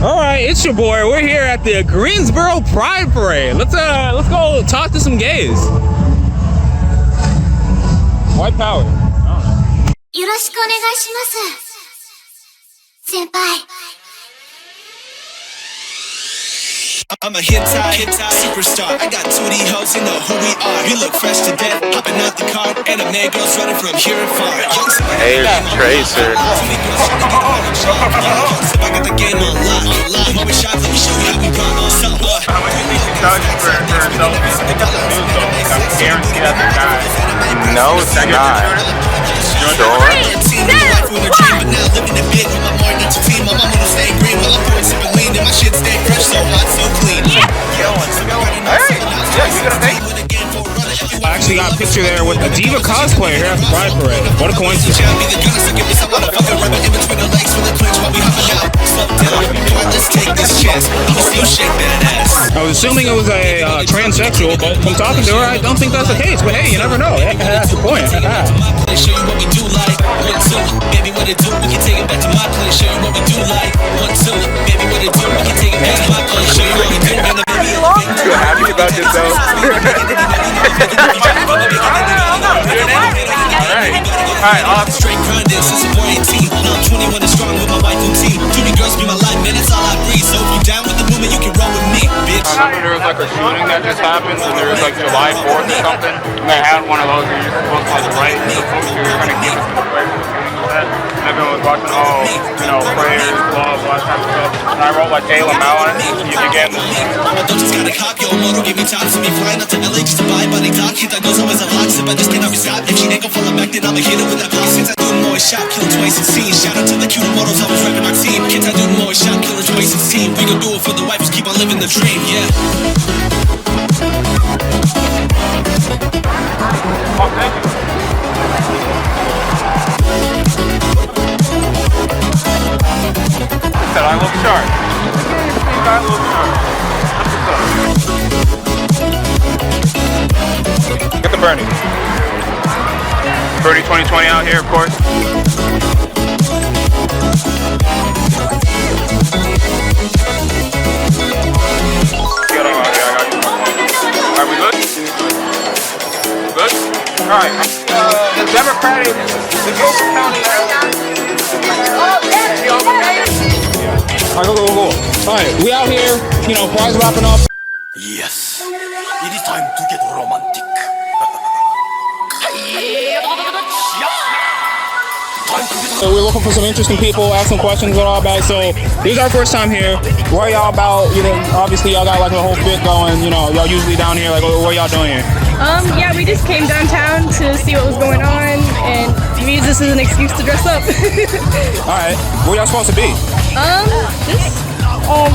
All right, it's your boy. We're here at the Greensboro Pride Parade. Let's go talk to some gays. White power. I don't know. I'm a hit superstar. I got 2D hoes, you know who we are. You look fresh to death, hopping out the car, and I'm girls running from here and far. Hey, Tracer. I got the game on lock. Always shot, let me show you how we run. So what? How much do you think she charges for herself? I guarantee that's a guy. No, it's not. Sure. I actually got a picture there with a diva cosplayer here at the Pride Parade. What a coincidence. I was assuming it was a transsexual, but from talking to her, I don't think that's the case. But hey, you never know. That's the point. Show you what we do like. 1, 2, baby, what it do? We can take it back to my place. Show you what we do like. 1, 2, baby, what it do? We can take it back to my place. Show you what we do. You happy about this though? Alright, awesome. Straight grinding since I'm 18. Now I'm 21 and strong with my wife and team. 2D girls be my life, man, that's all I breathe. So if you down with the movement, you can roll with me, bitch. I remember there was like a shooting that just happened, and there was like July 4th or something, and they had one of those where you're supposed to like write the poster you're gonna give it to the person who's getting upset, and everyone was watching, prayers, blah, blah, type of stuff, and I wrote like Ayla Malin, again. I don't just gotta cop your motor, give me time to me flying out to LA just to buy body doc. Hit that goes always a lot, if I just cannot be stopped. If she ain't gon' fall back, then I'ma hit her with that block. Since I do more shot, killing twice and scene. Shout out to the cute models, always repping our team. Kids, I do more shot, killing twice and scene. We gon' do it for the wife, just keep on living the dream, yeah. Oh, thank you. Said I love shark. I love shark. Get the Bernie. Bernie 2020 out here, of course. Get on, okay, I got you. Are we good? Good? Alright. The Democratic, the Gilbert County. Alright, go. Alright, we out here, prize wrapping up. Yes, it is time to get romantic. So we're looking for some interesting people, ask some questions and all that. So this is our first time here. Where y'all about? Obviously y'all got like a whole bit going. Y'all usually down here. Like, what y'all doing here? Yeah, we just came downtown to see what was going on, and we use this as an excuse to dress up. All right, where y'all supposed to be?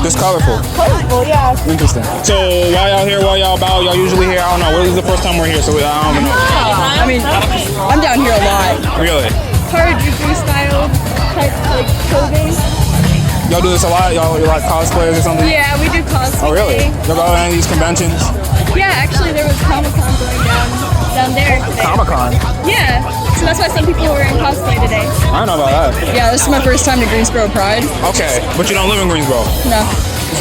This colorful. Colorful, yeah. Interesting. So why y'all here? Why y'all about? Y'all usually here? I don't know. This is the first time we're here, so I don't know. I mean, I'm down here a lot. Really? Harajuku style type like clothing. Y'all do this a lot? Y'all like cosplayers or something? Yeah, we do cosplay. Oh really? Y'all go to any of these conventions? Yeah, actually there was Comic-Con going down there today. Comic-Con? Yeah. So that's why some people were in cosplay today. I don't know about that. Yeah, this is my first time to Greensboro Pride. Okay, but you don't live in Greensboro? No.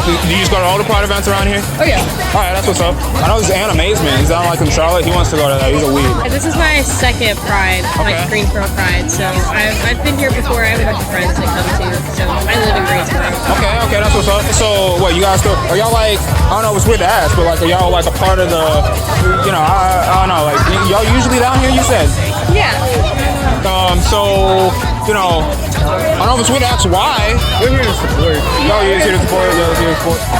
Do you just go to all the Pride events around here? Oh yeah. Alright, that's what's up. I know this is Amazement. He's down like in Charlotte. He wants to go to that. He's a weed. This is my second Pride, like Greensboro Pride. So I've been here before. I have a bunch of friends that come too. So I live in Greensboro. Okay, that's what's up. So what, you guys still, are y'all like, I don't know if it's weird to ask, but like, are y'all like a part of the, I don't know, like, y'all usually down here, you said? Yeah. So, I don't know if it's weird to ask why. We're here to support. Y'all here to support.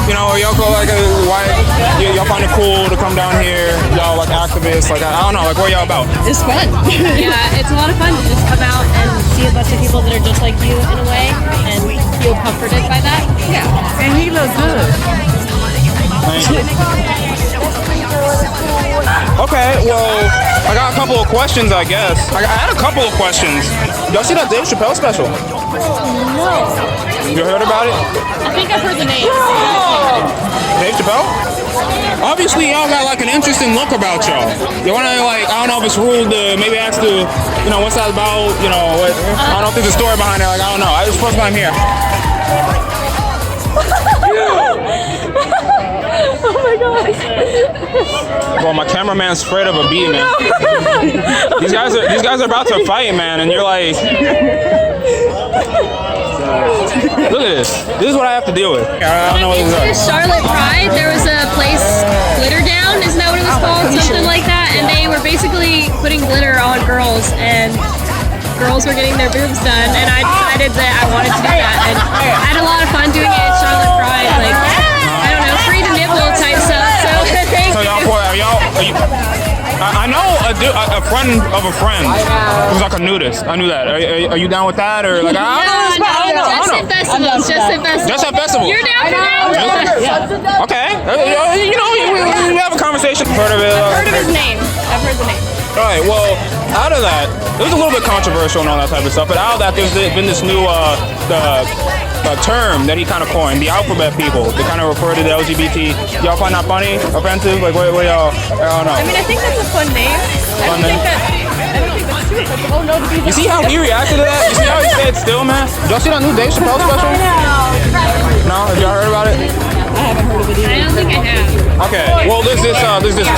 Y'all go like, why? Y'all find it cool to come down here. Y'all like activists. Like, I don't know. Like, what y'all about? It's fun. Yeah, it's a lot of fun to just come out and see a bunch of people that are just like you in a way and feel comforted by that. Yeah. And he looks good. Thank you. Okay, well, I got a couple of questions, I guess. I had a couple of questions. Y'all see that Dave Chappelle special? No. You heard about it? I think I've heard the name. Dave Chappelle? Obviously, y'all got like an interesting look about y'all. You wanna like, I don't know if it's rude to maybe ask the, what's that about? I don't think the story behind it. Like, I don't know. It's the first time here. Well, my cameraman's afraid of a bee, man. These guys are about to fight, man, and you're like, look at this. This is what I have to deal with. I don't know what this is. Charlotte Pride, there was a place, Glitter Down, isn't that what it was called? Something like that. And they were basically putting glitter on girls, and girls were getting their boobs done. And I decided that I wanted to do that. And I had a lot of fun doing it at Charlotte Pride. Like, I don't know, free to nipple type stuff. So thank So you. I know a friend of a friend who's like a nudist. I knew that. Are you down with that, or like I don't know. Just at festivals. Just at festivals. You're down for that? Okay. We have a conversation. Heard of it? I've heard of his name. I've heard the name. All right. Well, out of that, it was a little bit controversial and all that type of stuff. But out of that, there's been this new term that he kind of coined, the alphabet people. They kind of refer to the LGBT. Y'all find that funny, offensive? Like, what y'all? I don't know. I mean, I think that's a fun name. I don't think that's too offensive. Oh no, to be You see how he reacted to that? You see how he stayed still, man? Did y'all see that new Dave Chappelle special? No? Have y'all heard about it? I don't think I have. Okay. Well, there's this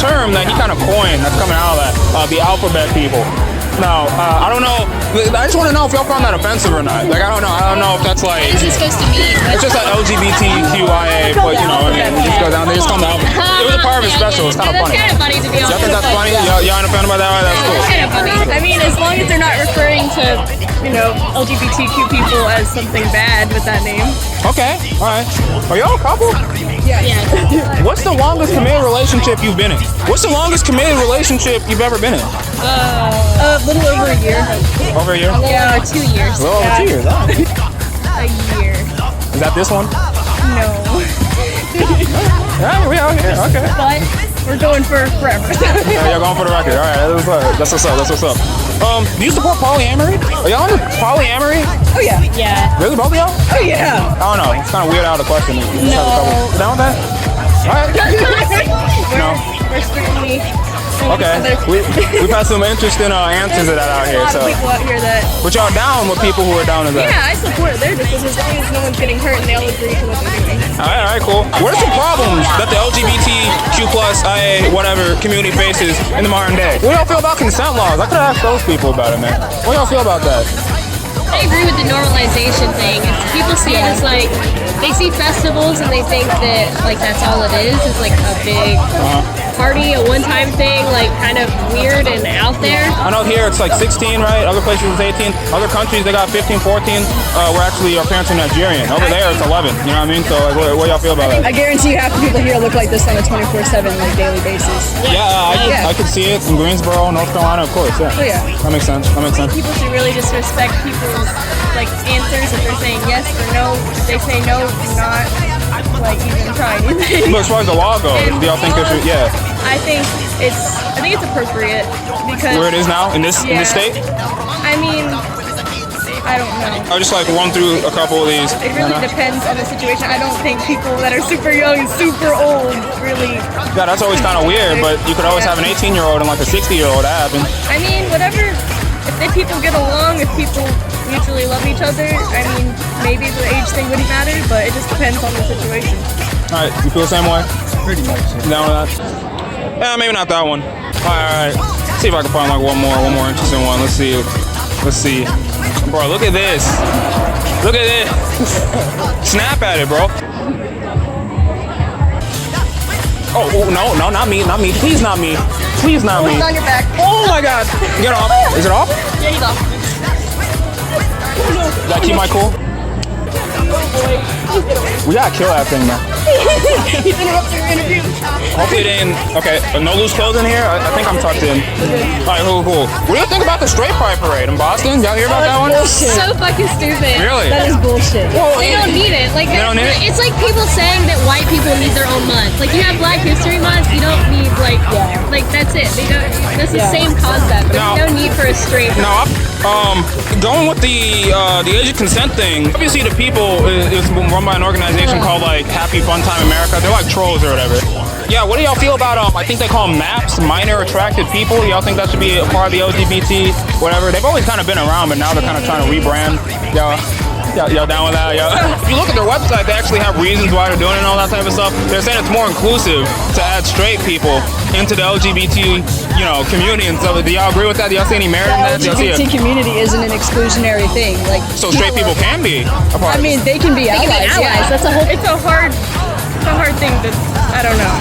term that he kind of coined that's coming out of that, the alphabet people. Now, I don't know. I just want to know if y'all found that offensive or not. Like, I don't know. I don't know if that's like. What is it supposed to mean? It's just like LGBTQIA, but you know, it just goes down. They just come out. It was a part of his special. It's kind of funny. That's kind of funny to be honest. Y'all think that's funny? Y'all ain't a fan about that? Right? That's cool. It's kind of funny. I mean, as long as they're not referring to, LGBTQ people as something bad with that name. Okay. All right. Are y'all a couple? Yeah. What's the longest committed relationship you've been in? What's the longest committed relationship you've ever been in? A little over a year. Over a year? Yeah, 2 years. A little over 2 years. Huh? A year. Is that this one? No. Yeah, we out here. Okay. But we're going for forever. Yeah, y'all going for the record. All right, that's what's up. That's what's up. Do you support polyamory? Are y'all into polyamory? Oh yeah. Yeah. Really, both of y'all? Oh yeah. I don't know. It's kind of weird out of the question. You down with that? All right. No. We're strictly. Okay. We've had some interesting answers to that out here. A lot So, of people out here that. but y'all down with people who are down with that? Yeah, I support their decisions as long as no one's getting hurt and they all agree to what they're doing. All right, cool. What are some problems that the LGBTQ plus IA whatever community faces in the modern day? What do y'all feel about consent laws? I could have asked those people about it, man. What do y'all feel about that? I agree with the normalization thing. People see it as like, they see festivals and they think that like that's all it is. It's like a big party, a one-time thing, like kind of weird and out there. I know here it's like 16, right? Other places it's 18. Other countries they got 15, 14. We're actually, our parents are Nigerian. Over there it's 11. You know what I mean? So like, what y'all feel about that? I guarantee you half the people here look like this on a 24/7 like daily basis. Yeah, I could see it in Greensboro, North Carolina, of course. Yeah. Oh yeah. That makes sense. People should really just respect people's like answers. If they're saying yes or no, if they say no, do not like even try anything. But as far as the law goes, do y'all think it should? Yeah. I think it's appropriate because Where it is now in this state? I mean, I don't know. I'll just like run through a couple of these. It really depends on the situation. I don't think people that are super young and super old really. Yeah, that's always kind of weird, but you could always have an 18-year-old and like a 60-year-old. That happens. I mean, whatever. If people get along, if people mutually love each other, I mean, maybe the age thing wouldn't matter, but it just depends on the situation. All right, you feel the same way? Pretty much. You down with that? Yeah, maybe not that one. All right. See if I can find like one more interesting one. Let's see. Bro, look at this. Look at this. Snap at it, bro. Oh, no, not me. Please, not me. Please, not me. It's on your back. Oh my God. Get off. Is it off? Yeah, he's off. Did I keep my cool? We gotta kill that thing, man. He's interrupting your interview. Hopefully it didn't. Okay, no loose clothes in here. I think I'm tucked in. All right, cool. What do you think about the straight pride parade in Boston? Y'all hear about that one? So fucking stupid. Really? That is bullshit. Well, They don't need it. Like They don't need it? it's like people saying that white people need their own month. Like you have Black History Month, you don't need like that's it. They don't. That's the same concept. There's no need for a straight. No, going with the age of consent thing. Obviously, the people is run by an organization called like Happy Fun Time America. They're like trolls or whatever. Yeah, what do y'all feel about I think they call them MAPS, minor attracted people. Y'all think that should be a part of the LGBT, whatever? They've always kind of been around, but now they're kind of trying to rebrand. Yeah. Y'all down with that? Yo. If you look at their website, they actually have reasons why they're doing it and all that type of stuff. They're saying it's more inclusive to add straight people into the LGBT, community and stuff. Do y'all agree with that? Do y'all see any merit in that? The LGBT community isn't an exclusionary thing. Like, so straight people can be a part of it. they can be allies. Yeah. That's it's a hard thing to, I don't know.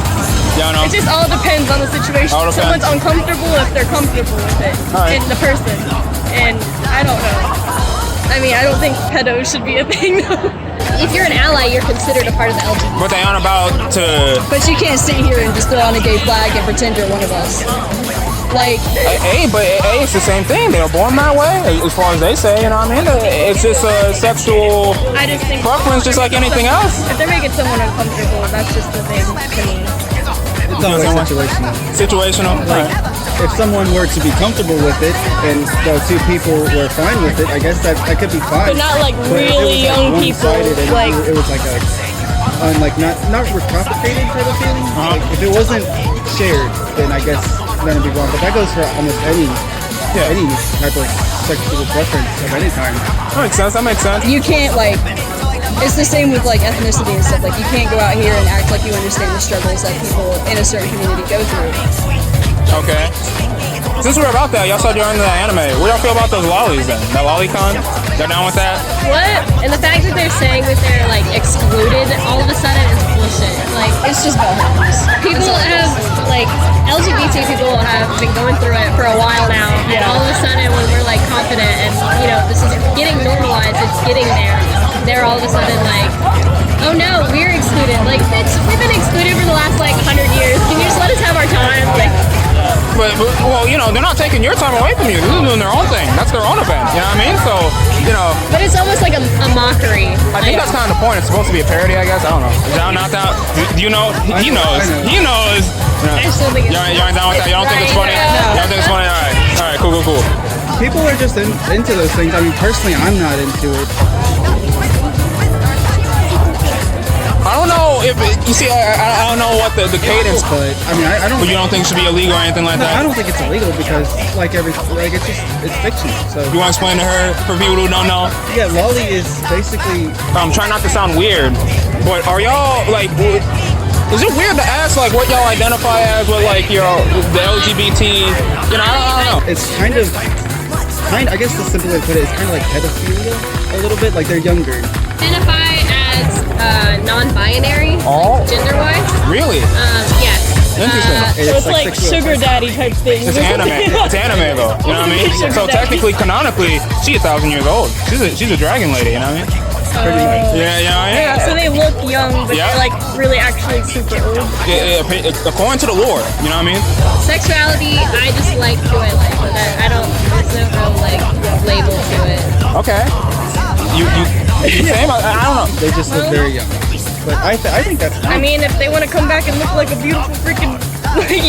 Y'all know? It just all depends on the situation. All depends. Someone's uncomfortable if they're comfortable with it. Right. And the person. And I don't know. I mean, I don't think pedos should be a thing though. If you're an ally, you're considered a part of the LGBT. But they aren't about to. But you can't sit here and just throw on a gay flag and pretend you're one of us. Like, It's the same thing. They were born that way, as far as they say. You know what I mean? It's just a sexual I just think preference, just like anything else. if they're making someone uncomfortable, that's just the thing to me. It's always situational. Situational. Like, if someone were to be comfortable with it and the two people were fine with it, I guess that could be fine. But not like But if it really was, young people, one-sided and like- it was like not reciprocated type of feeling. Like, if it wasn't shared, then I guess then it'd be wrong. But that goes for almost any type of sexual preference of any kind. That makes sense. you can't, like, it's the same with, like, ethnicity and stuff. Like, you can't go out here and act like you understand the struggles that people in a certain community go through. Okay. Since we're about that, y'all said you're into the anime. What y'all feel about those lollies then? That lolicon? Y'all down with that? What? And the fact that they're saying that they're like excluded all of a sudden is bullshit. Like, It's just bell hoppers. people have, like, LGBT people have been going through it for a while now, and all of a sudden when we're like confident and, this is getting normalized, it's getting there, they're all of a sudden like, oh no, we're excluded. Like, bitch, we've been excluded for the last like 100 years. Can you just let us have our time? Like, But they're not taking your time away from you. They're doing their own thing. That's their own event. You know what I mean? So, but it's almost like a mockery. I think that's kind of the point. It's supposed to be a parody, I guess. I don't know. Is that not that? Do you know? He knows. I know. He knows. I still think it's Y'all ain't down with that? Y'all don't think it's funny? No. Y'all think it's funny? All right, cool. People are just into those things. I mean, personally, I'm not into it. I don't know if you see. I don't know what the cadence. But I mean, I don't. But you don't think it should be illegal or anything like No, I that? don't think it's illegal because it's fiction. So You want to explain to her for people who don't know? yeah, lolly is basically Try not to sound weird, but are y'all like? Is it weird to ask like what y'all identify as with like the LGBT? I don't know. it's kind of I guess the simple way to put it is kind of like pedophilia a little bit. Like they're younger. identify as non-binary, Oh. gender-wise. Really? Yes. Interesting. So it's like sexual sugar daddy type thing. It's anime. It's anime though. You know what I mean? Sugar So daddy. technically, canonically, she's 1,000 years old. She's a dragon lady. You know what I mean? Yeah. So they look young, but Yeah. they're like really actually super old. According to the lore, you know what I mean? Sexuality, I just like who I like. But I don't, there's no real like label to it. Okay. You same? I don't know. They just look very young. But I think that's I fine. mean, if they want to come back and look like a beautiful freaking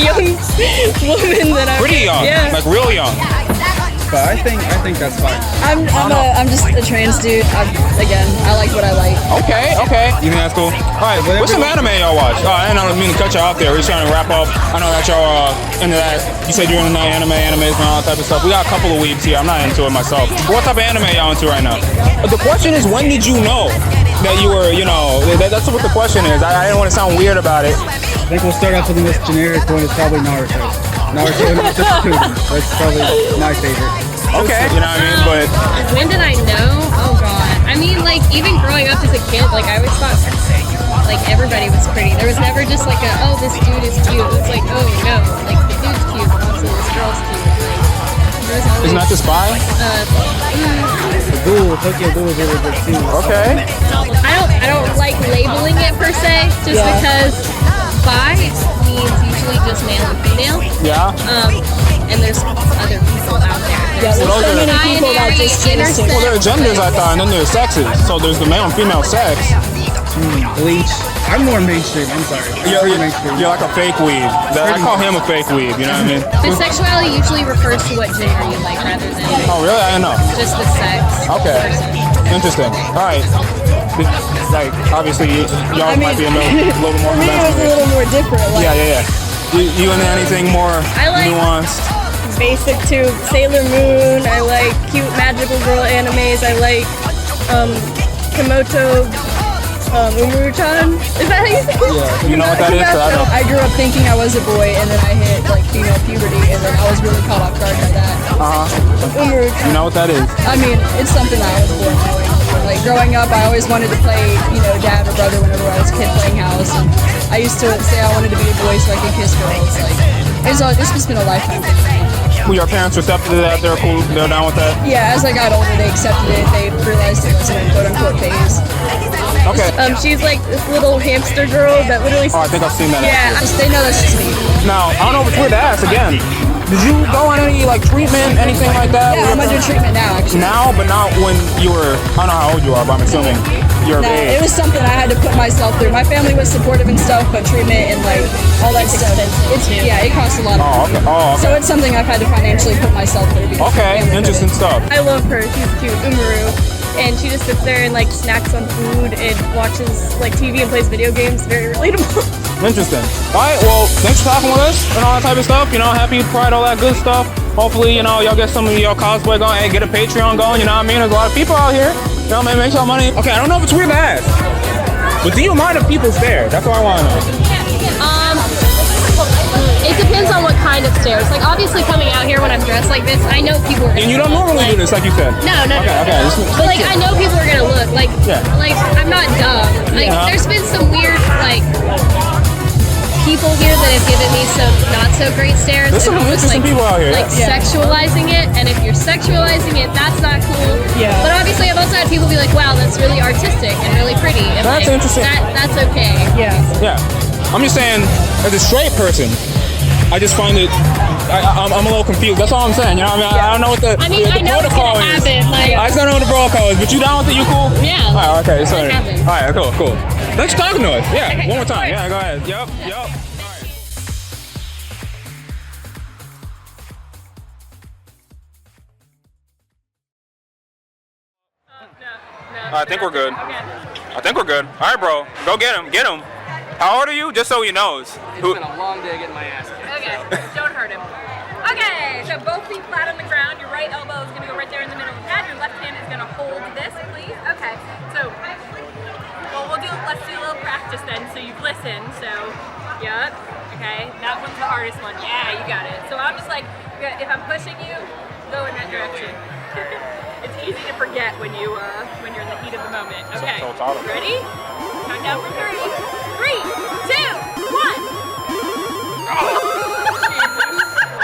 young woman, then I Pretty young, Yeah. like real young. But I think that's fine. I'm just a trans dude. I like what I like. Okay. You think that's cool? All right, what's some anime y'all watch? I didn't mean to cut y'all off there. We're just trying to wrap up. I know that y'all are into that. You said you're into animes and all that type of stuff. We got a couple of weebs here. I'm not into it myself. What type of anime y'all into right now? The question is, when did you know that you were, that's what the question is. I didn't want to sound weird about it. I think we'll start off with the most generic one. It's probably Naruto. Naruto and Shippuden. That's probably my favorite. Okay. You know what I mean? But When did I know? Oh god. I mean, like, even growing up as a kid, like, I always thought like everybody was pretty. There was never just like this dude is cute. It's like, oh no, like the dude's cute, but also this girl's cute. Like, there was always, isn't that the spy? The Ghoul, Tokyo Ghoul is really good too. Okay. I don't like labeling it per se, just because bi means usually just male and female. Yeah. And there's other people out there. Yeah, there's Well, so those many are- people that just choose to. Well, there are genders, I thought, and then there's sexes. So there's the male and female sex. Bleach. I'm more mainstream. I'm sorry. I'm more mainstream. You're like a fake weeb. I call him a fake weeb. You know what I mean? Bisexuality usually refers to what gender you like rather than Oh, really? I didn't know. just the sex. Okay. Interesting. All right. Like, obviously, y'all might be a little more For me, it was a conventional. little more different. Like, Yeah. You into anything more I like- nuanced? Basic too. Sailor Moon. I like cute magical girl animes. I like Komoto Umuru-chan. Is that how you say it? Yeah. You know what that is? I don't. I grew up thinking I was a boy, and then I hit like female puberty, and then I was really caught off guard by that. Umuru-chan. You know what that is? I mean, it's something that I was born knowing. Like growing up, I always wanted to play, dad or brother whenever I was a kid playing house, and I used to say I wanted to be a boy so I could kiss girls. Like, it's just been a lifetime thing for me. Were your parents receptive to that? They're cool. They're down with that. Yeah, as I got older, they accepted it. They realized it wasn't a quote-unquote phase. Okay. She's like this little hamster girl that literally. Oh, I think I've seen that. Yeah. They know that's just me. Now, I don't know if it's weird to ask again. Did you go on any like treatment, anything like that? Yeah, I'm under treatment now, actually. Now, but not when you were. I don't know how old you are, but I'm assuming you're of No, age. it was something I had to put myself through. My family was supportive and stuff, but treatment and like all that stuff, it costs a lot. Oh, okay. Oh, okay. So it's something I've had to financially put myself through. because Okay, my family interesting couldn't. stuff. I love her. She's cute, Umaru. And she just sits there and like snacks on food and watches like TV and plays video games. Very relatable. Interesting. All right, well, thanks for talking with us and all that type of stuff. Happy Pride, all that good stuff. Hopefully, y'all get some of your cosplay going. Hey, get a Patreon going, you know what I mean? There's a lot of people out here. Man, make y'all money. Okay, I don't know if it's weird to ask, but do you mind if people stare? That's what I want to know. It depends on what kind of stares. Like obviously coming out here when I'm dressed like this, I know people are gonna And you don't normally do this, like you said. No. Okay. But like I know people are gonna look like Yeah. like I'm not dumb. Like there's been some weird like people here that have given me some not so great stares. There's some and almost, interesting people out here. Like sexualizing it, and if you're sexualizing it, that's not cool. Yeah. But obviously I've also had people be like, wow, that's really artistic and really pretty. And That's like, interesting. That's okay. Yeah. Yeah. I'm just saying, as a straight person, I just find it. I'm a little confused. That's all I'm saying. You know what I mean? I don't know what the, I mean, the I know it's protocol gonna is. happen, like- I just don't know what the protocol is. But you down with it? You cool? Yeah. All right. Okay. Sorry. It happens. All right. Cool. Thanks for talking to us. Yeah. Okay, One more of time. course. Yeah. Go ahead. Yep. I think we're good. I think we're good. All right, bro. Go get him. Get him. How old are you? Just so he knows. It's been a long day getting my ass kicked. Okay, don't hurt him. Okay, so both feet flat on the ground. Your right elbow is going to go right there in the middle of the pad. Your left hand is going to hold this, please. Okay, so, let's do a little practice then. So you've listened, so, yep. Okay, that one's the hardest one. Yeah, you got it. So I'm just like, if I'm pushing you, go in that direction. It's easy to forget when you're in the heat of the moment. Okay, So it's auto. ready? Count down from 3. 3, 2, 1.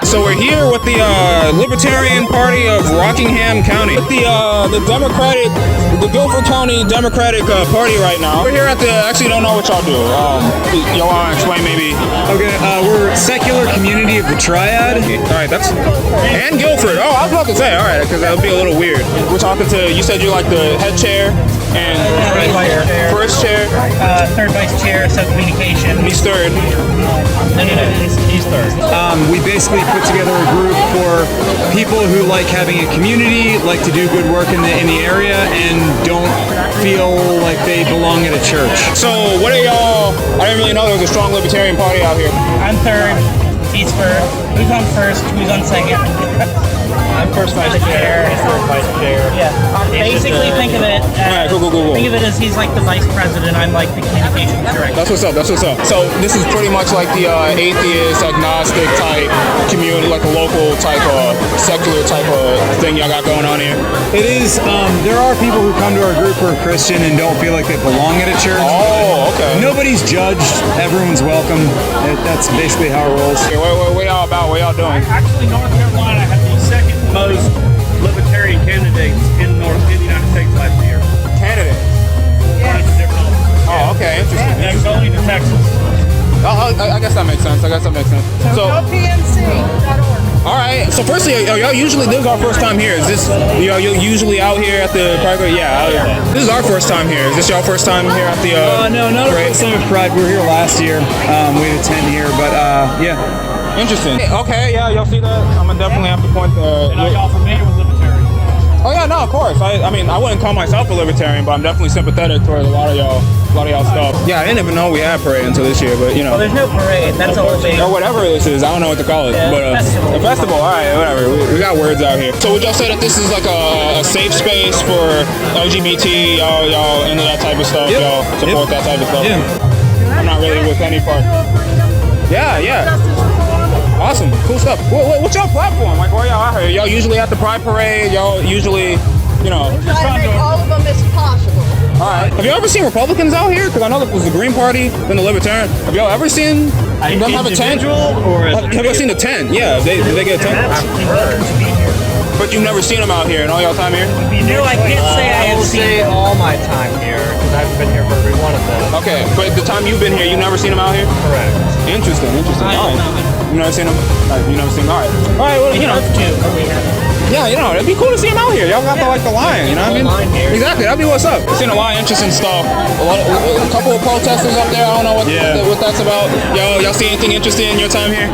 So we're here with the Libertarian Party of Rockingham County, with the Guilford County Democratic Party right now. We're here at actually don't know what y'all do. Y'all want to explain maybe? Okay, we're secular community of the Triad. All right, and Guilford. Oh, I was about to say, all right, because that would be a little weird. We're talking to, you said you're like the head chair and first chair. Third vice chair, sub-communication. He's third. No, he's third. We basically put together a group for people who like having a community, like to do good work in the area, and don't feel like they belong at a church. So what are y'all, I didn't really know there was a strong Libertarian Party out here. I'm third. He's first. Who's on first? Who's on second? I'm first vice chair, he's third vice chair. Yeah. Basically, think of it. Alright, cool. Think of it as he's like the vice president. I'm like the communications director. That's what's up. So this is pretty much like the atheist, agnostic type community, like a local type of secular type of thing y'all got going on here. It is, there are people who come to our group who are Christian and don't feel like they belong at a church. Oh, okay. Nobody's judged, everyone's welcome. That's basically how it rolls. Okay, what y'all about? What y'all doing? Actually, North Carolina had the second most libertarian candidates in the United States last year. Candidates. Oh, okay, interesting. Next only to Texas. I guess that makes sense. So PNC.org. all right. So firstly, y'all usually, this is our first time here. Is this, you're usually out here at the Pride? Yeah. This is our first time here. Is this y'all first time here at the? No, not our first time at Pride. We were here last year. We had 10 here, but yeah. Interesting. Okay, yeah, y'all see that? I'm gonna definitely have to point the. Are y'all familiar with libertarians? Oh yeah, no, of course. I mean, I wouldn't call myself a libertarian, but I'm definitely sympathetic toward a lot of y'all lot of y'all stuff. Yeah, I didn't even know we had parade until this year, but you know. Well, there's no parade. That's all big. Or whatever this is. I don't know what to call it. Yeah, but festival. a festival. All right, whatever. We got words out here. So would y'all say that this is like a safe space for LGBT? Y'all into that type of stuff? Yep. Y'all support that type of stuff? Yeah. I'm not really with any part. Yeah. Awesome. Cool stuff. What's your platform? Like, where y'all out here? Y'all usually at the Pride Parade? Y'all usually, you know. Try to make all of them as possible. All right. Have you ever seen Republicans out here? Because I know there was the Green Party, then the Libertarian. Have y'all ever seen them have a tent? Have you ever seen a tent? Yeah. Did they get a tent? I've heard to be here. But you've never seen them out here in all y'all time here? No, I can't say I have seen all my time here because I've been here for every one of them. Okay, but the time you've been here, you've never seen them out here? Correct. Interesting. All right. You never seen them? You never seen them? All right. All right, well, you know. Yeah, you know, it'd be cool to see them out here. Y'all got the lion, you know what I mean? Exactly, that'd be what's up. Seen a lot of interesting stuff. A couple of protesters up there. I don't know what that's about. Y'all see anything interesting in your time here?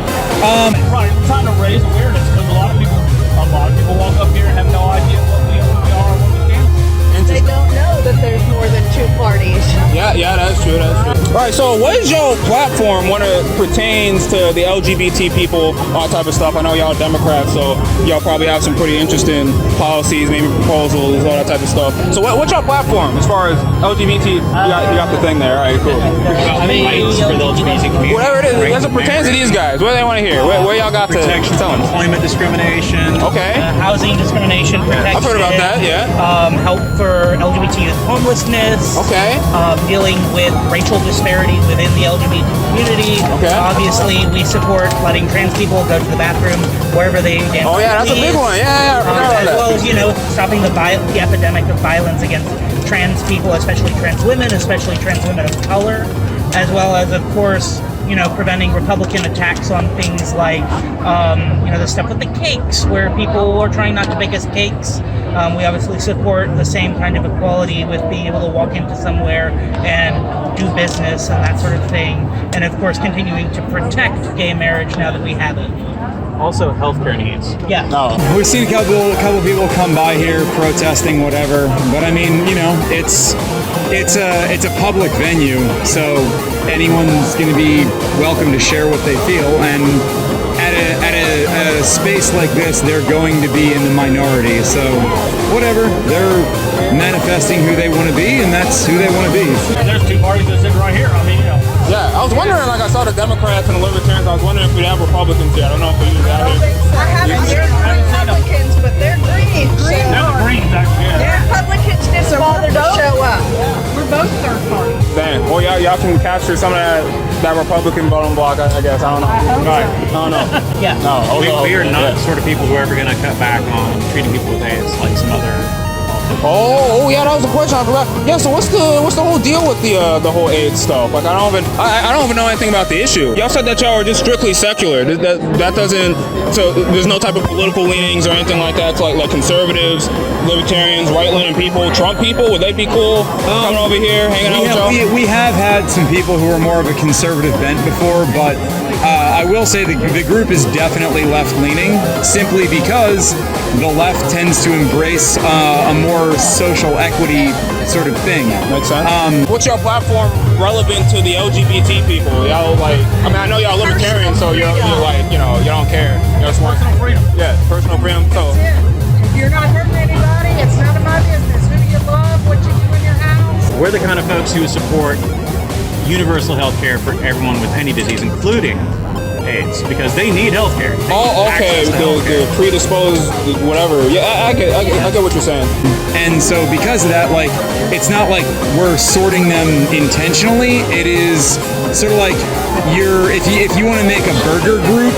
Right, we're trying to raise awareness because a lot of people walk up here and have no idea what we are or what we stand for. They don't know that there's more than two parties. Yeah, that's true. All right, so what is your platform when it pertains to the LGBT people, all that type of stuff? I know y'all Democrats, so y'all probably have some pretty interesting policies, maybe proposals, all that type of stuff. So what's your platform as far as LGBT? You got the thing there. All right, cool. I mean, rights for the LGBT community. Whatever it is, as it pertains to these guys, what do they want to hear? Where y'all got Protection to tell them? employment discrimination. Okay. Housing discrimination, protection. I've heard about that, yeah. Help for LGBT youth homelessness. Okay. Dealing with racial disparity within the LGBT community. Okay. Obviously, we support letting trans people go to the bathroom wherever they damn Oh yeah, that's a big one. Yeah, I forgot about as that. well as, you know, stopping the epidemic of violence against trans people, especially trans women of color, as well as, of course, you know, preventing Republican attacks on things like, you know, the stuff with the cakes, where people are trying not to bake us cakes. We obviously support the same kind of equality with being able to walk into somewhere and do business and that sort of thing. And of course, continuing to protect gay marriage now that we have it. Also, healthcare needs. Yeah. No. We've seen a couple people come by here protesting, whatever. But I mean, you know, it's a public venue, so anyone's going to be welcome to share what they feel. And at a space like this, they're going to be in the minority. So whatever, they're manifesting who they want to be, and that's who they want to be. And there's two parties that sit right here. I mean, you know. Yeah, I was wondering, like I saw the Democrats and the Libertarians, I was wondering if we'd have Republicans here. I don't know if we usually have here. I haven't seen Republicans, but they're green. They're the Greens, actually. Yeah. Republicans didn't bother to show up. We're both third party. Dang. Well, y'all can capture some of that Republican bottom block, I guess. I don't know. Right. I don't know. Yeah. No. We are not the sort of people who are ever going to cut back on treating people with AIDS like some other. Oh yeah, that was a question I forgot. Yeah, so what's the whole deal with the whole AIDS stuff? Like I don't even know anything about the issue. Y'all said that y'all are just strictly secular. That doesn't, so there's no type of political leanings or anything like that. It's like conservatives, libertarians, right-leaning people, Trump people. Would they be cool coming over here, hanging out with y'all? We have had some people who are more of a conservative bent before, but I will say the group is definitely left-leaning, simply because the left tends to embrace a more social equity sort of thing. Makes sense. What's your platform relevant to the LGBT people? Y'all like, I mean, I know y'all libertarians, so you're like, you know, you don't care. You're just Personal freedom. Yeah, personal freedom. So. If you're not hurting anybody, it's none of my business. Who you love, what you do in your house. We're the kind of folks who support universal health care for everyone with any disease, including AIDS, because they need health care. Oh, okay. The predisposed, whatever. Yeah, I get what you're saying. And so because of that, like, it's not like we're sorting them intentionally. It is sort of like if you want to make a burger group,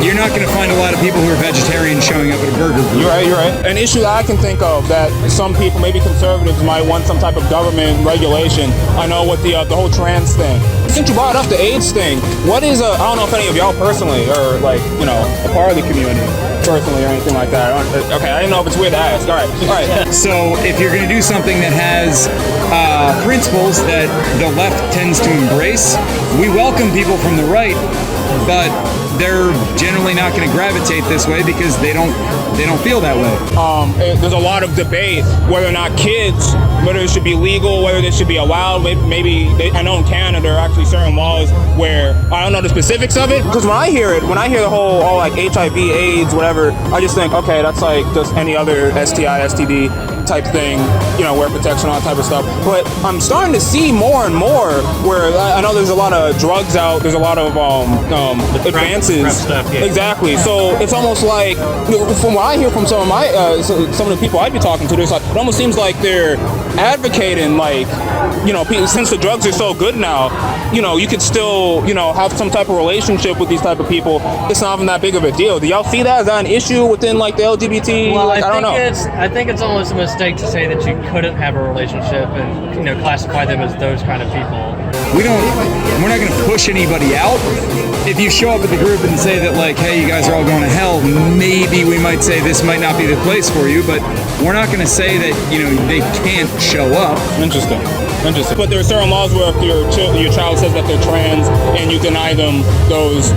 you're not going to find a lot of people who are vegetarians showing up at a burger group. You're right. An issue that I can think of that some people, maybe conservatives, might want some type of government regulation. I know with the whole trans thing. Since you brought up the AIDS thing, what is I don't know if any of y'all personally or like, you know, a part of the community personally or anything like that. Okay, I didn't know if it's weird to ask. All right. So if you're going to do something that has principles that the left tends to embrace, we welcome people from the right, but they're generally not going to gravitate this way because they don't feel that way. There's a lot of debate whether or not kids whether it should be legal, whether it should be allowed. I know in Canada there are actually certain laws where I don't know the specifics of it, because when I hear the whole like HIV, AIDS, whatever, I just think, okay, that's like just any other STI, STD type thing, wear protection, all that type of stuff. But I'm starting to see more and more where I know there's a lot of drugs out, there's a lot of advances. Prep stuff, yeah. Exactly. So it's almost like, from what I hear from some of the people I'd be talking to, it almost seems like they're advocating, like, since the drugs are so good now, you could still, have some type of relationship with these type of people. It's not even that big of a deal. Do y'all see that as an issue within like the LGBT? Well, I don't know. I think it's almost a mistake to say that you couldn't have a relationship and classify them as those kind of people. We're not going to push anybody out. If you show up at the group and say that, like, hey, you guys are all going to hell, maybe we might say this might not be the place for you, but we're not going to say that, they can't show up. Interesting. But there are certain laws where if your child says that they're trans and you deny them those,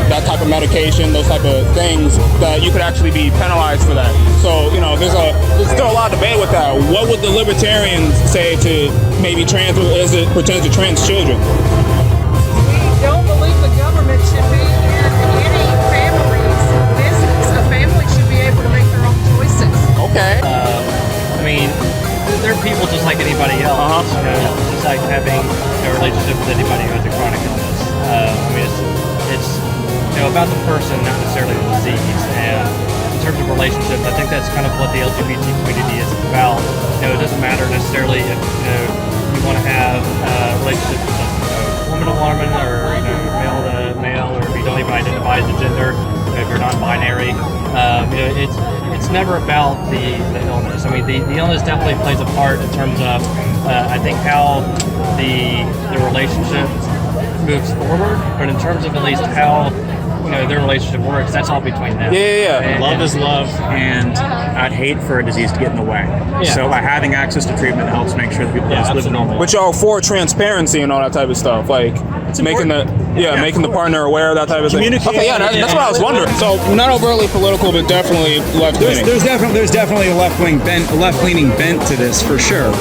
that type of medication, those type of things, that you could actually be penalized for that. So, there's still a lot of debate with that. What would the libertarians say to maybe trans, as it pertains to trans children? We don't believe the government should be in any family's business. A family should be able to make their own choices. Okay. They're people just like anybody else. Just like having a relationship with anybody who has a chronic illness. It's about the person, not necessarily the disease. And in terms of relationships, I think that's kind of what the LGBT community is about. It doesn't matter necessarily if you want to have a relationship with woman to woman, or male to male, or if you don't even identify as a gender, if you're non-binary. It's never about the illness. The illness definitely plays a part in terms of I think how the relationship moves forward, but in terms of at least how their relationship works, that's all between them. Yeah. Love is love, and I'd hate for a disease to get in the way. Yeah. So by having access to treatment helps make sure that people just live normal. But y'all for transparency and all that type of stuff, like making the partner aware of that type of thing. Okay, that's what I was wondering. So not overtly political, but definitely left leaning. There's definitely a left leaning bent to this, for sure.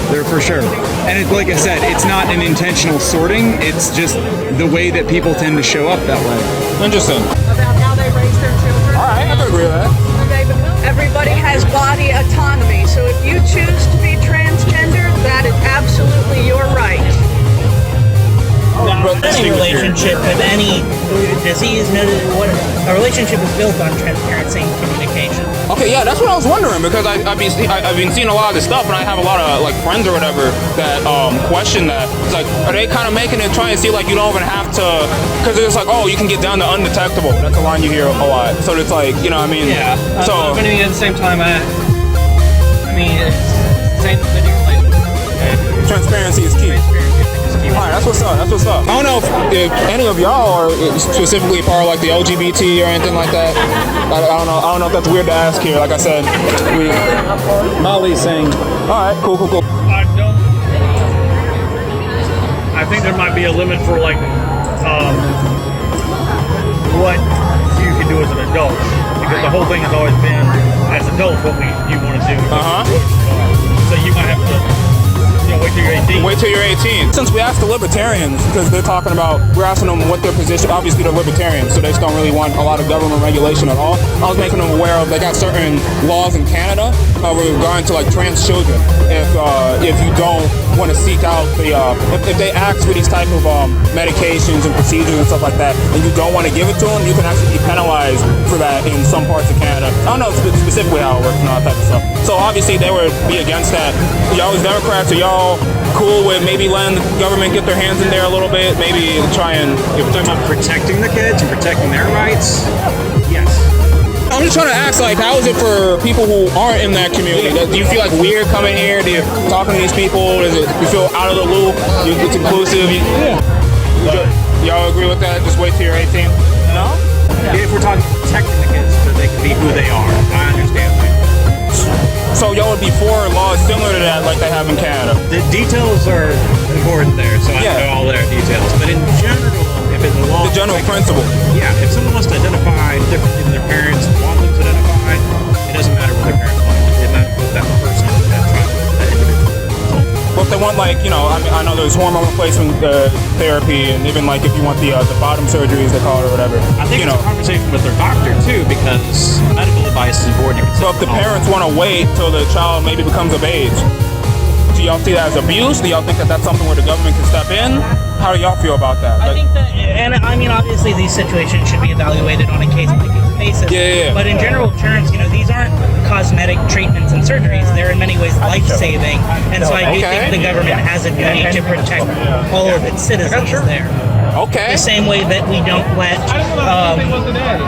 And like I said, it's not an intentional sorting. It's just the way that people tend to show up that way. Interesting. About how they raise their children. All right, I can agree with that. Everybody has body autonomy, so if you choose to be transgender, that is absolutely your right. Any relationship with any disease, a relationship is built on transparency and communication. Okay, yeah, that's what I was wondering, because I've been seeing a lot of this stuff, and I have a lot of like friends or whatever that question that. It's like, are they kind of making it trying to see like you don't even have to, because it's like, oh, you can get down to undetectable. That's a line you hear a lot. So it's like, Yeah. So but at the same time, it's same thing. Transparency is key. All right, that's what's up. I don't know if any of y'all are specifically part of like the LGBT or anything like that. I don't know if that's weird to ask here. Like I said, Molly's saying, all right, cool. I think there might be a limit for like what you can do as an adult, because the whole thing has always been as adults what you want to do. So you might have to. Wait till you're 18. Wait till you're 18. Since we asked the libertarians, because we're asking them what their position, obviously they're libertarians, so they just don't really want a lot of government regulation at all. I was making them aware of, they got certain laws in Canada regarding to like trans children. If you don't want to seek out if they ask for these type of medications and procedures and stuff like that, and you don't want to give it to them, you can actually be penalized for that in some parts of Canada. I don't know specifically how it works and all that type of stuff. So obviously they would be against that. Y'all as Democrats, are y'all cool with maybe letting the government get their hands in there a little bit? Maybe try and... If we're talking about protecting the kids and protecting their rights, yes. I'm just trying to ask, like, how is it for people who aren't in that community? Do you feel like weird coming here? Do you talking to these people? You feel out of the loop? It's inclusive? Y'all agree with that? Just wait till you're 18? No? If we're talking protecting the kids so they can be who they are, I understand that. So y'all would be for laws similar to that like they have in Canada? The details are important there, so I don't know all their details. But in general, if it's a law... The general principle. Yeah, if someone wants to identify differently than their parents want them to identify, it doesn't matter what their parents want. It's not that person, that child, that individual. about like, you know, I know there's hormone replacement therapy, and even like if you want the bottom surgery, as they call it, or whatever. I think you it's know. a conversation with their doctor too, because medical advice is important. So if the parents want to wait till the child maybe becomes of age, do y'all see that as abuse? Do y'all think that that's something where the government can step in? How do y'all feel about that? I think that, and I mean, obviously these situations should be evaluated on a case-by-case basis. Yeah. But in general terms, you know, these aren't cosmetic treatments and surgeries. They're in many ways life-saving. And so I do think the government has a duty to protect all of its citizens there. Okay. The same way that we don't let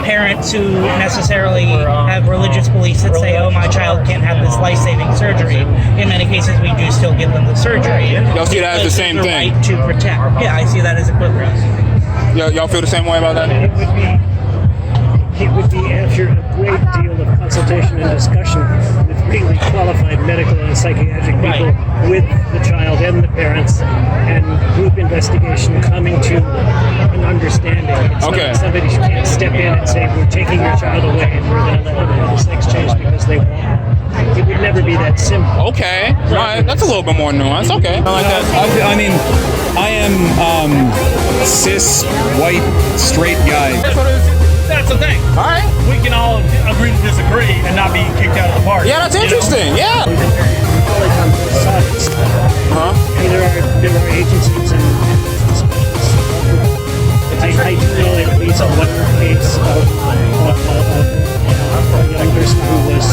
parents who necessarily have religious beliefs that say, oh, my child can't have this life-saving surgery. In many cases, we do still give them the surgery. Y'all see that as the same thing? Right to protect. Yeah, I see that as equivalent. Y'all feel the same way about that? It would be after a great deal of consultation and discussion with really qualified medical and psychiatric people with the child and the parents, and group investigation coming to an understanding. It's not like somebody can't step in and say, we're taking your child away and we're going to let them have a sex change because they want. It would never be that simple. Okay, right. That's a little bit more nuanced. Okay, I like that. I mean, I am cis, white, straight guy. That's the thing. All right. We can all agree to disagree and not be kicked out of the party. Yeah, that's interesting. Yeah. Knowledge on both sides. There are agencies and specialists. I do know at least one case of a young person who was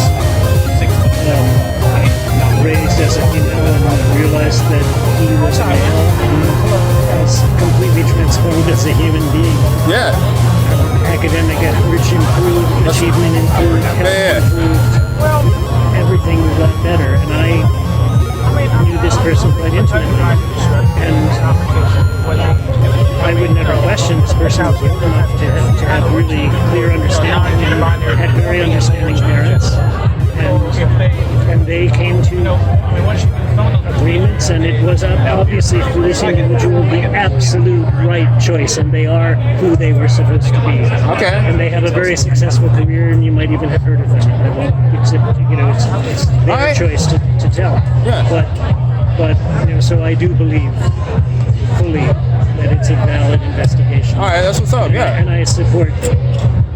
raised as a female and realized that he was male and was completely transformed as a human being. Yeah. Academic efforts improved, achievement improved, health improved, everything got better, and I knew this person quite intimately, and I would never question this person was old enough to have really clear understanding and had very understanding parents, and they came to agreements, and it was obviously for this individual the absolute right choice, and they are who they were supposed to be. Okay. And they have a very successful career, and you might even have heard of them. I won't, except, you know, it's their choice to tell. Yeah. But you know, so I do believe fully that it's a valid investigation. All right, that's what's up. Yeah. And I support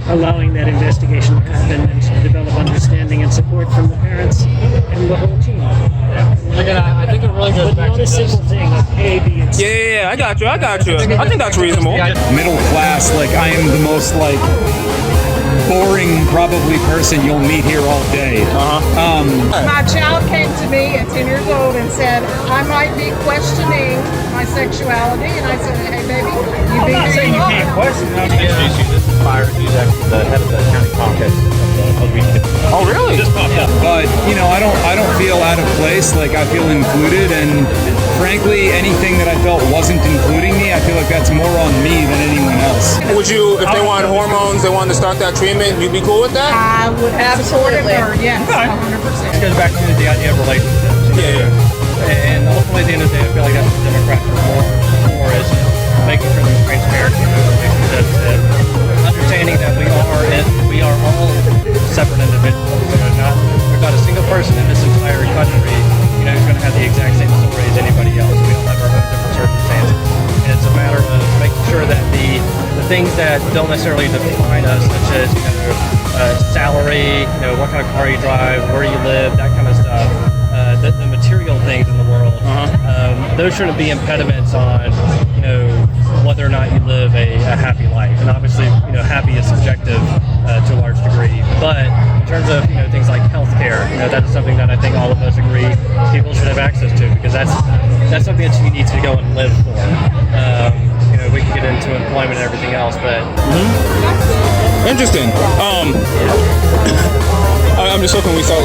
allowing that investigation to happen and to develop understanding and support from the parents and the whole team. I think it really goes back to a simple thing of A, B, and C. Yeah, I got you. I think that's reasonable. Middle class, like I am the most like boring probably person you'll meet here all day. My child came to me at 10 years old and said, I might be questioning my sexuality, and I said, hey baby, you be who you are. This is Byron, who's actually the head of the county caucus. Oh, really? Just popped up. But you know, I don't feel out of place. Like I feel included, and frankly, anything that I felt wasn't including me, I feel like that's more on me than anyone else. Would you, if they wanted hormones, they wanted to start that treatment, you'd be cool with that? I would absolutely, yes, 100%. It goes back to the idea of relationships. And ultimately, at the end of the day, I feel like that's what Democrats are for is making sure there's transparency in those relationships and understanding that we are all separate individuals. There's not a single person in this entire country, you know, who's going to have the exact same story as anybody else. We all have our own different circumstances. And it's a matter of making sure that the things that don't necessarily define us, such as, you know, salary, you know, what kind of car you drive, where you live, that kind of stuff, the material things in the world, those shouldn't be impediments on, you know, whether or not you live a happy life. And obviously, you know, happy is subjective to a large degree. But in terms of, you know, things like healthcare, you know, that's something that I think all of us agree people should have access to, because that's something that you need to go and live for. You know, we can get into employment and everything else, but Interesting. I'm just looking. We saw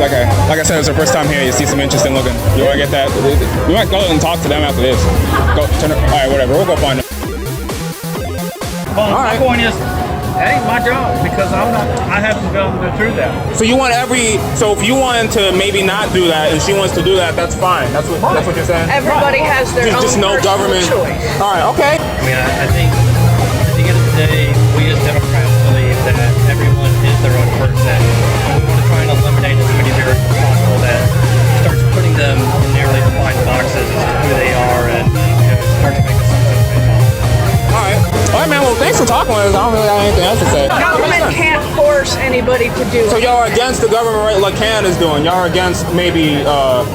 like I said, it's our first time here. You see some interesting looking. You want to get that? We might go and talk to them after this. Go turn it. All right, whatever. We'll go find them. My point is, that ain't my job because I haven't gone through that. So you want so if you wanted to maybe not do that and she wants to do that, that's fine. That's what you're saying? Everybody has their own just no government choice. All right, okay. I mean, I think at the end of the day, we as Democrats believe that everyone is their own person. We want to try and eliminate as many barriers as possible that starts putting them in nearly defined government can't force anybody to do So it. y'all are against the government, right, like Canada's doing. Y'all are against maybe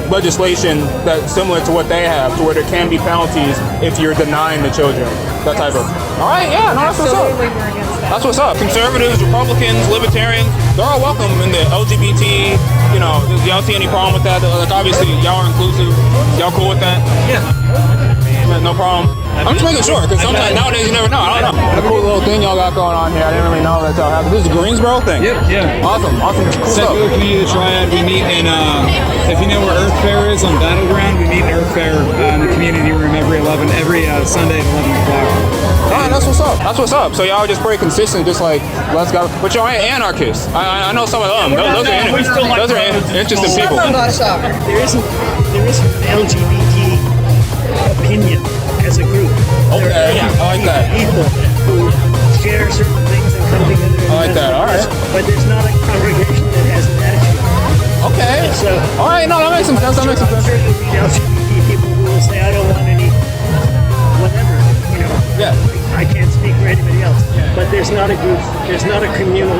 legislation that's similar to what they have, to where there can be penalties if you're denying the children. That type of. All right, yeah, no, that's what's up. Absolutely, we're against that. That's what's up. Conservatives, Republicans, Libertarians, they're all welcome in the LGBT. You know, y'all see any problem with that? Like, obviously, y'all are inclusive. Y'all cool with that? Yeah. No problem. I'm just making sure, because sometimes nowadays you never know. I don't know. What a cool little thing y'all got going on here. I didn't really know that y'all have. This is the Greensboro thing? Yep, yeah. Awesome. Cool Secular Community Triad. We meet in, if you know where Earth Fair is on Battleground, we meet in Earth Fair in the community room every Sunday at 11 o'clock. All right, that's what's up. That's what's up. So y'all just pretty consistent, just like, let's go. But y'all ain't anarchists. I know some of them. Those are interesting people. There isn't LGBT opinion as a group. Okay, I like that. People who share certain things and come together. I like that. All right. But there's not a congregation that has an attitude. Okay. So, all right, no, that makes some sense. I'm sure LGBT people who will say, I don't want any whatever, you know. Yeah. I can't speak for anybody else. But there's not a group, there's not a communal,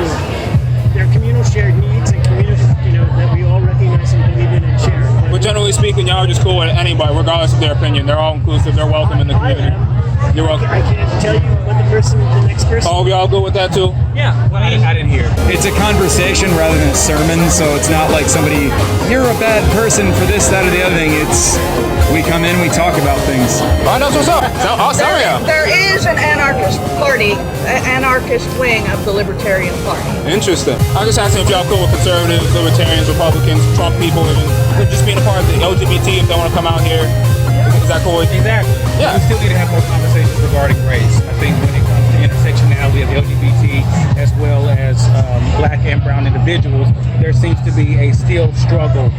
there are communal shared needs and communal, you know, that we all recognize and believe in and share. But generally speaking, y'all are just cool with anybody, regardless of their opinion. They're all inclusive. They're welcome in the community. You're welcome. I can't tell you what the next person. Oh, y'all good with that too? Yeah. I didn't hear. It's a conversation rather than a sermon, so it's not like somebody, you're a bad person for this, that, or the other thing. It's, we come in, we talk about things. Oh, that's what's up. There is an anarchist party, an anarchist wing of the Libertarian Party. Interesting. I'm just asking if y'all cool with conservatives, libertarians, Republicans, Trump people, even just being a part of the LGBT if they want to come out here. Is that cool? Exactly. Yeah. We still need to have more conversations regarding race. I think when it comes to intersectionality of LGBT as well as black and brown individuals, there seems to be a still struggle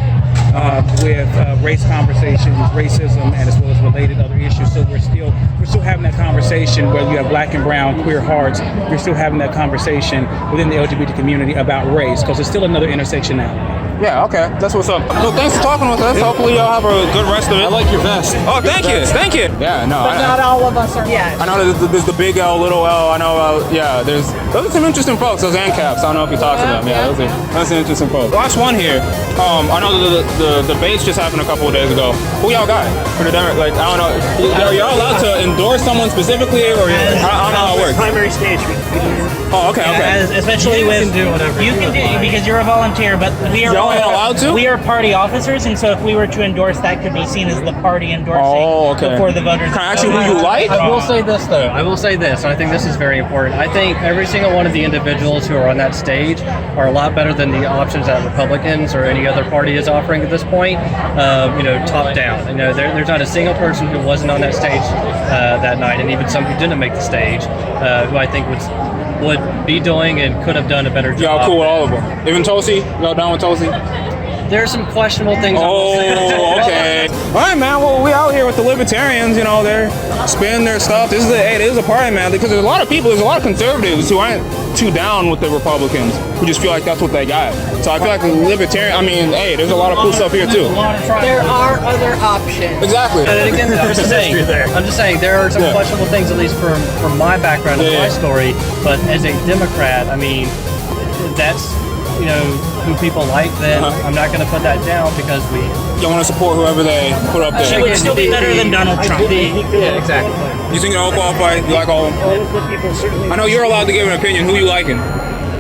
with race conversations, racism, and as well as related other issues. So we're still having that conversation, whether you have black and brown, queer hearts, we're still having that conversation within the LGBT community about race, because it's still another intersectionality. Yeah, okay. That's what's up. So thanks for talking with us. Hopefully y'all have a good rest of it. I like your vest. Oh, thank you. Thank you. Yeah, no. But not all of us are. Yeah. I know there's the big L, little L. I know, yeah, those are some interesting folks, those ANCAPs. I don't know if you talked to them. Yeah, those are interesting folks. Last one here. I know the debates just happened a couple of days ago. Who y'all got for the Democrats? Like, I don't know. Are y'all allowed to endorse someone specifically, or I don't know how it works? Primary stage. Oh, okay. Especially with you can do because you're a volunteer, but we are y'all ain't allowed to. We are party officers, and so if we were to endorse, that could be seen as the party endorsing before the voters. Can I ask you who you like? I will say this though. I will say this, and I think this is very important. I think every single one of the individuals who are on that stage are a lot better than the options that Republicans or any other party is offering at this point. Top down. There's not a single person who wasn't on that stage that night, and even some who didn't make the stage, who I think would be doing and could have done a better job. Y'all cool with all of them? Even Tulsi? Y'all down with Tulsi? There's some questionable things. Oh, okay. All right, man. Well, we out here with the libertarians. They're spinning their stuff. This is a party, man. Because there's a lot of conservatives who aren't too down with the Republicans, who just feel like that's what they got. So I feel like the libertarian. There's a lot of cool stuff here too. There are other options. Exactly. And again, I'm just saying there are some questionable things, at least from my background and my story. But as a Democrat, that's who people like, then I'm not going to put that down because you want to support whoever they put up there. She would still be better than Donald Trump. Yeah, exactly. You think they're all qualified? You like all of them? All of the people certainly. I know you're allowed to give an opinion. Who you liking?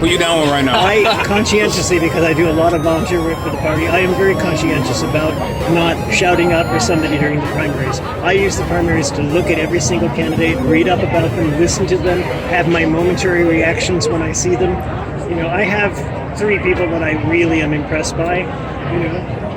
Who you down with right now? I conscientiously, because I do a lot of volunteer work for the party, I am very conscientious about not shouting out for somebody during the primaries. I use the primaries to look at every single candidate, read up about them, listen to them, have my momentary reactions when I see them. I have 3 people that I really am impressed by,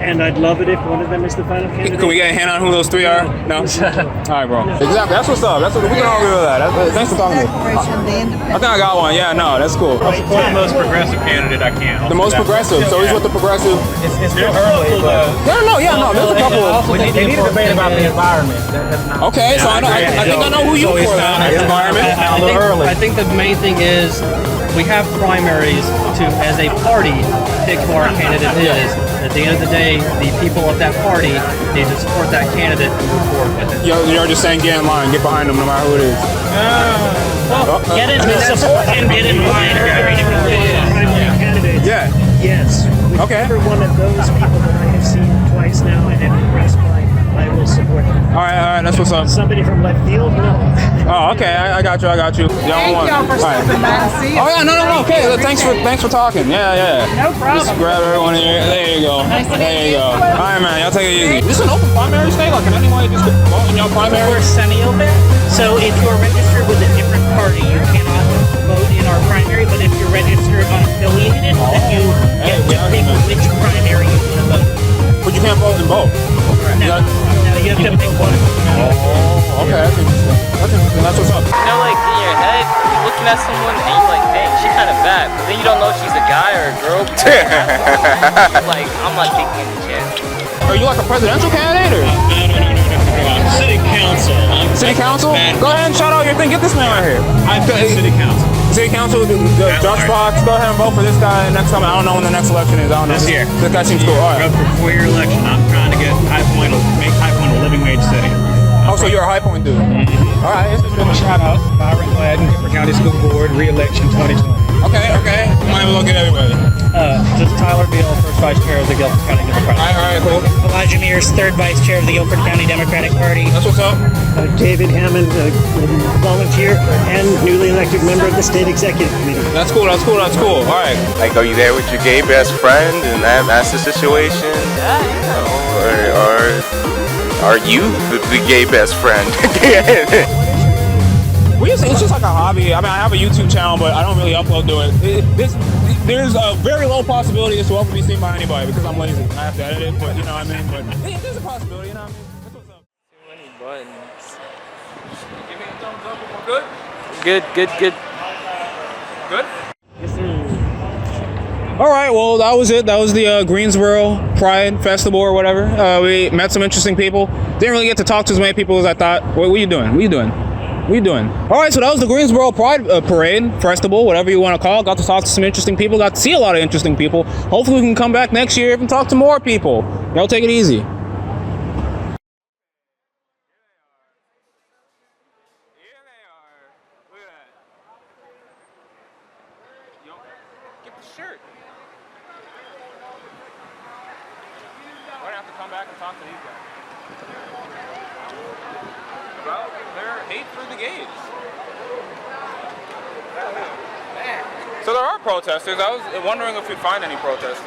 and I'd love it if one of them is the final candidate. Can we get a hand on who those 3 are? No? All right, bro. Exactly. That's what's up. We can all agree with that. Thanks for talking to me. I think I got one. Yeah, no, that's cool. I'll support the most progressive candidate I can. The most progressive. So he's with the progressive. It's still early, but... No. There's a couple of... We need to debate about the environment. Okay, so I think I know who you for that. Environment. I think the main thing is we have primaries to, as a party, pick who our candidate is. At the end of the day, the people of that party need to support that candidate and move forward with it. You're just saying get in line, get behind them no matter who it is. Get in support and get in line. Yeah. Yes. Whichever one of those people that I have seen twice now and am impressed by, I will support them. All right, that's what's up. Somebody from left field, no. Oh, okay, I got you. Thank y'all for stopping by and see us. Oh yeah, no, okay. Thanks for talking. Yeah. No problem. Just grab everyone in here. There you go. Nice to There meet you you. go. All right, man. Y'all take it easy. This is an open primary state. Like, can anyone just vote in your primary? We're semi-open, so if you're registered with a different party, you cannot vote in our primary. But if you're registered unaffiliated, then you get to pick which primary you want to vote. But you can't vote in both. No, you have to pick one. Oh, okay. That's interesting. That's what's up. You know, like in your head, you're looking at someone and you're like, dang, she kind of bad. But then you don't know if she's a guy or a girl. Like, I'm like taking the chance. Are you like a presidential candidate or? City council. City council? Go ahead and shout out your thing. Get this man right here. I'm city council. City council, Josh Fox. Go ahead and vote for this guy next time. I don't know when the next election is. I don't know. This year. This guy seems cool. All right. Up for 4-year election. I'm trying to get make High Point a living wage city. Oh, so you're a High Point dude. All right. Shout out Byron Gladden, Gifford County School Board, re-election 2020. Okay. Might as well get everybody. Just Tyler Beal, first vice chair of the Guilford County Democratic Party. All right, cool. Elijah Mears, third vice chair of the Guilford County Democratic Party. That's what's up. David Hammond, volunteer and newly elected member of the State Executive Committee. That's cool. All right. Like, are you there with your gay best friend and that's the situation? Or are you the gay best friend? It's just like a hobby. I mean, I have a YouTube channel, but I don't really upload to it. There's a very low possibility this will ever be seen by anybody because I'm lazy. I have to edit it, but you know what I mean? But there's a possibility, you know what I mean? That's what's up. Too many buttons. Give me a thumbs up if we're good. Good. Good? All right, well, that was it. That was the Greensboro Pride Festival or whatever. We met some interesting people. Didn't really get to talk to as many people as I thought. What are you doing? All right, so that was the Greensboro Pride Parade, Festival, whatever you want to call it. Got to talk to some interesting people. Got to see a lot of interesting people. Hopefully we can come back next year and talk to more people. Y'all take it easy. Get the shirt. We're gonna have to come back and talk to these guys. Well, their hate for the gays. So there are protesters. I was wondering if we'd find any protesters.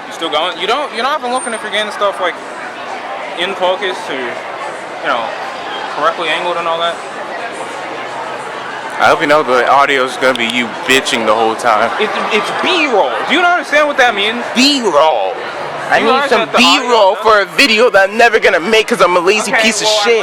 You still going? You're not even looking if you're getting stuff like in focus or, correctly angled and all that. I hope you know the audio is going to be you bitching the whole time. It's B-roll. Do you not understand what that means? B-roll. I need some B-roll for a video that I'm never going to make because I'm a lazy piece of shit.